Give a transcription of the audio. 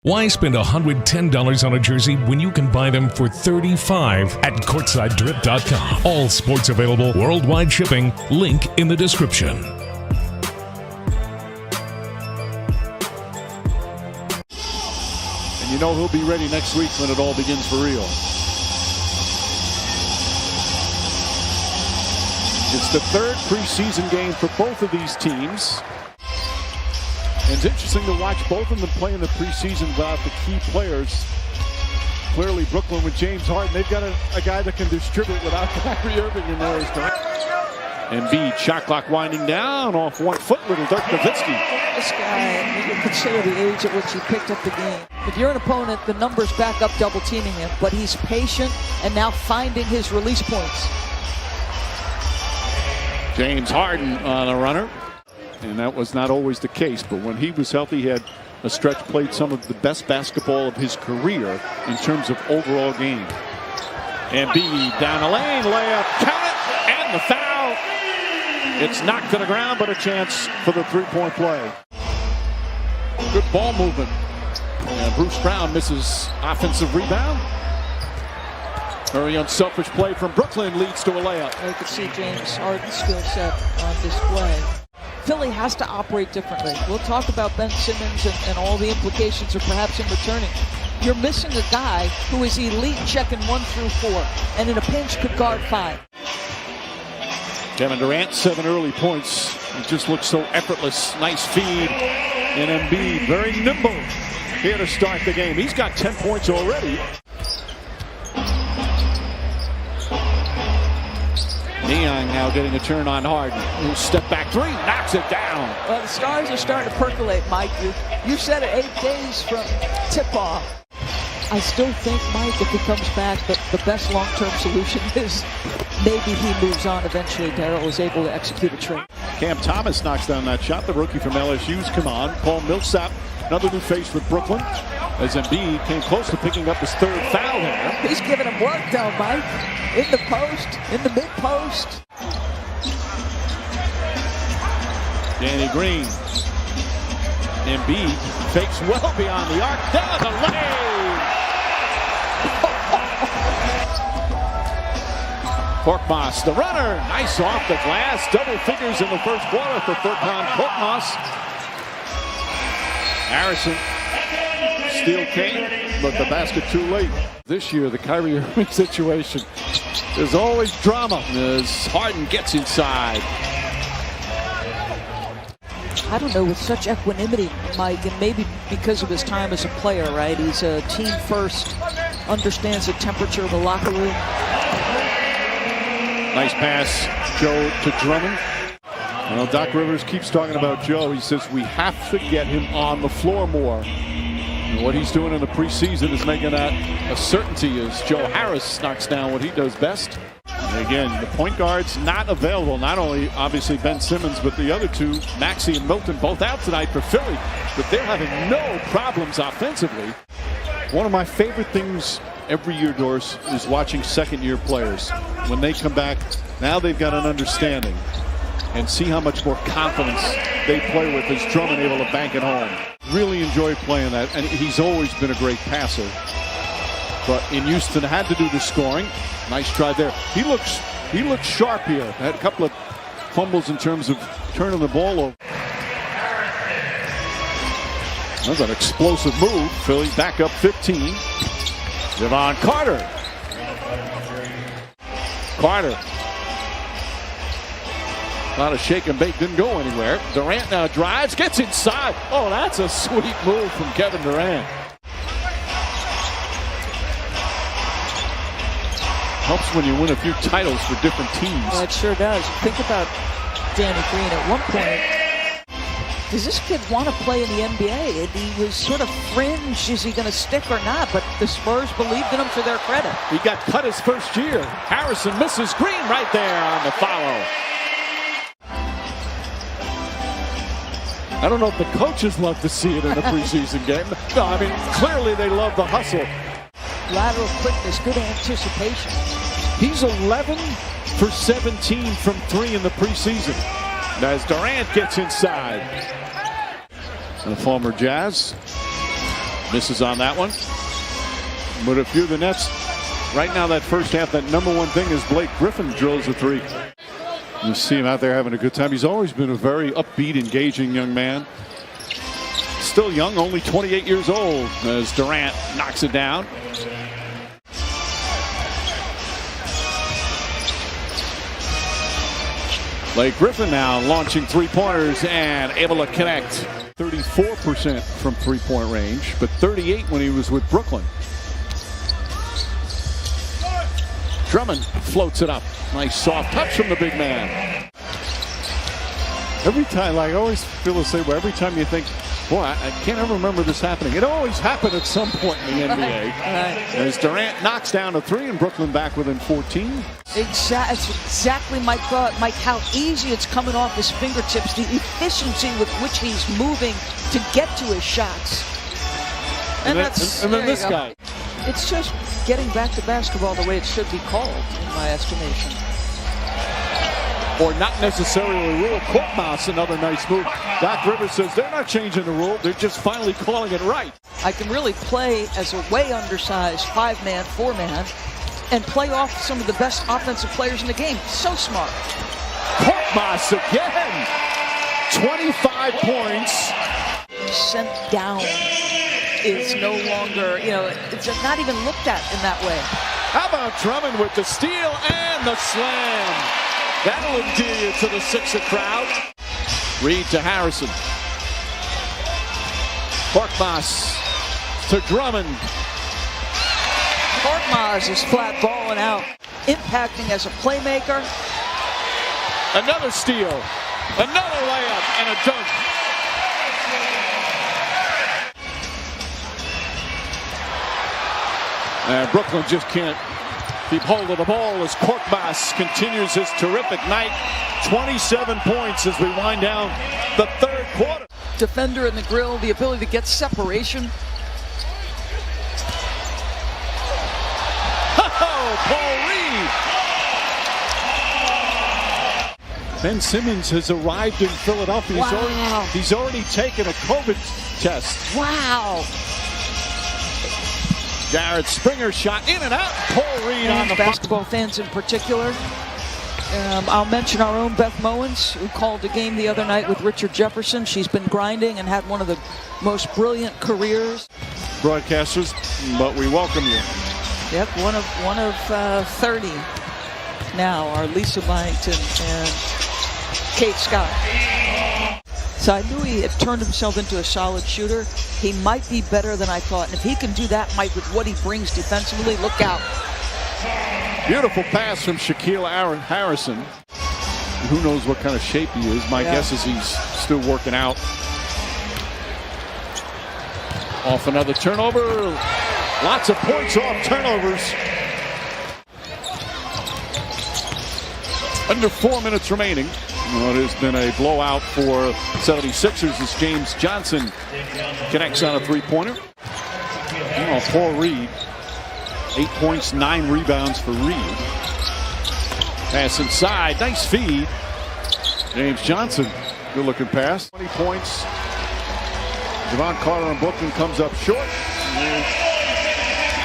Why spend $110 on a jersey when you can buy them for $35 at CourtsideDrip.com? All sports available, worldwide shipping. Link in the description. And you know he'll be ready next week when it all begins for real. It's the third preseason game for both of these teams. And it's interesting to watch both of them play in the preseason without the key players. Clearly, Brooklyn with James Harden, they've got a guy that can distribute without Kyrie Irving in there. Embiid, shot clock winding down off 1 foot, little Dirk Nowitzki. This guy, you can consider the age at which he picked up the game. If you're an opponent, the numbers back up double teaming him, but he's patient and now finding his release points. James Harden on a runner. And that was not always the case, but when he was healthy, he had a stretch, played some of the best basketball of his career in terms of overall game. Embiid down the lane, layup, count it, and the foul. It's knocked to the ground, but a chance for the three-point play. Good ball movement. And Bruce Brown misses offensive rebound. Very unselfish play from Brooklyn leads to a layup. You can see James Harden's skill set on display. Philly has to operate differently. We'll talk about Ben Simmons and all the implications of perhaps him returning. You're missing a guy who is elite checking 1 through 4, and in a pinch could guard 5. Kevin Durant, 7 early points. It just looks so effortless. Nice feed. And Embiid, very nimble here to start the game. He's got 10 points already. Niang now getting a turn on Harden. Step back three, knocks it down. Well, the stars are starting to percolate, Mike. You said it 8 days from tip-off. I still think, Mike, if he comes back, the best long-term solution is maybe he moves on eventually. Darryl is able to execute a trade. Cam Thomas knocks down that shot. The rookie from LSU's come on. Paul Millsap, another new face with Brooklyn. As Embiid came close to picking up his 3rd foul here. He's giving him work though, Mike. In the post, in the mid-post. Danny Green. Embiid fakes well beyond the arc. Down the lane. Korkmaz, the runner. Nice off the glass. Double figures in the first quarter for Furkan Korkmaz. Harrison. Steal came, but the basket too late. This year, the Kyrie Irving situation, there's always drama as Harden gets inside. I don't know, with such equanimity, Mike, and maybe because of his time as a player, right? He's a team first, understands the temperature of the locker room. Nice pass, Joe to Drummond. Well, Doc Rivers keeps talking about Joe. He says we have to get him on the floor more. And what he's doing in the preseason is making that a certainty as Joe Harris knocks down what he does best. And again, the point guards not available. Not only obviously Ben Simmons, but the other two, Maxey and Milton, both out tonight for Philly. But they're having no problems offensively. One of my favorite things every year, Doris, is watching second-year players. When they come back, now they've got an understanding. And see how much more confidence they play with as Drummond able to bank it home. Really enjoy playing that, and he's always been a great passer. But in Houston, had to do the scoring. Nice try there. He looks sharp here. Had a couple of fumbles in terms of turning the ball over. That's an explosive move. Philly back up 15. Javon Carter. A lot of shake and bake, didn't go anywhere. Durant now drives, gets inside. Oh, that's a sweet move from Kevin Durant. Helps when you win a few titles for different teams. Well, it sure does. Think about Danny Green. At one point, does this kid want to play in the NBA? He was sort of fringe. Is he going to stick or not? But the Spurs believed in him for their credit. He got cut his first year. Harrison misses. Green right there on the follow. I don't know if the coaches love to see it in a preseason game. No, I mean, clearly they love the hustle. Lateral quickness, good anticipation. He's 11 for 17 from 3 in the preseason. As Durant gets inside. The former Jazz. Misses on that one. But a few of the Nets, right now that first half, that number one thing is Blake Griffin drills a three. You see him out there having a good time. He's always been a very upbeat, engaging young man. Still young, only 28 years old, as Durant knocks it down. Blake Griffin now launching three-pointers and able to connect. 34% from three-point range, but 38 when he was with Brooklyn. Drummond floats it up. Nice soft touch from the big man. Every time, like I always feel the same way. Every time you think, boy, I can't ever remember this happening. It always happened at some point in the NBA. As Durant knocks down a three and Brooklyn back within 14. It's exactly my thought, Mike, how easy it's coming off his fingertips, the efficiency with which he's moving to get to his shots. And then this guy. It's just getting back to basketball the way it should be called, in my estimation. Or not necessarily a rule. Korkmaz, another nice move. Doc Rivers says they're not changing the rule. They're just finally calling it right. I can really play as a way undersized 5-man, 4-man, and play off some of the best offensive players in the game. So smart. Korkmaz again. 25 points. Sent down is no longer, it's not even looked at in that way. How about Drummond with the steal and the slam? That'll endear you to the Sixer crowd. Reed to Harrison. Korkmaz to Drummond. Korkmaz is flat balling out, impacting as a playmaker. Another steal, another layup, and a dunk. And Brooklyn just can't keep hold of the ball as Korkmaz continues his terrific night. 27 points as we wind down the third quarter. Defender in the grill, the ability to get separation. Oh, Paul Reed. Ben Simmons has arrived in Philadelphia. Wow. He's already taken a COVID test. Wow. Jared Springer shot in and out. Paul Reed on the basketball fans in particular. I'll mention our own Beth Mowens, who called the game the other night with Richard Jefferson. She's been grinding and had one of the most brilliant careers. Broadcasters, but we welcome you. Yep, one of 30 now are Lisa Byington and Kate Scott. So I knew he had turned himself into a solid shooter. He might be better than I thought. And if he can do that, Mike, with what he brings defensively, look out. Beautiful pass from Shaquille Harrison. Who knows what kind of shape he is. My guess is he's still working out. Off another turnover. Lots of points off turnovers. Under 4 minutes remaining. Well, it has been a blowout for 76ers as James Johnson connects on a three-pointer. Oh, Paul Reed. 8 points, 9 rebounds for Reed. Pass inside. Nice feed. James Johnson. Good looking pass. 20 points. Javon Carter and Brooklyn comes up short.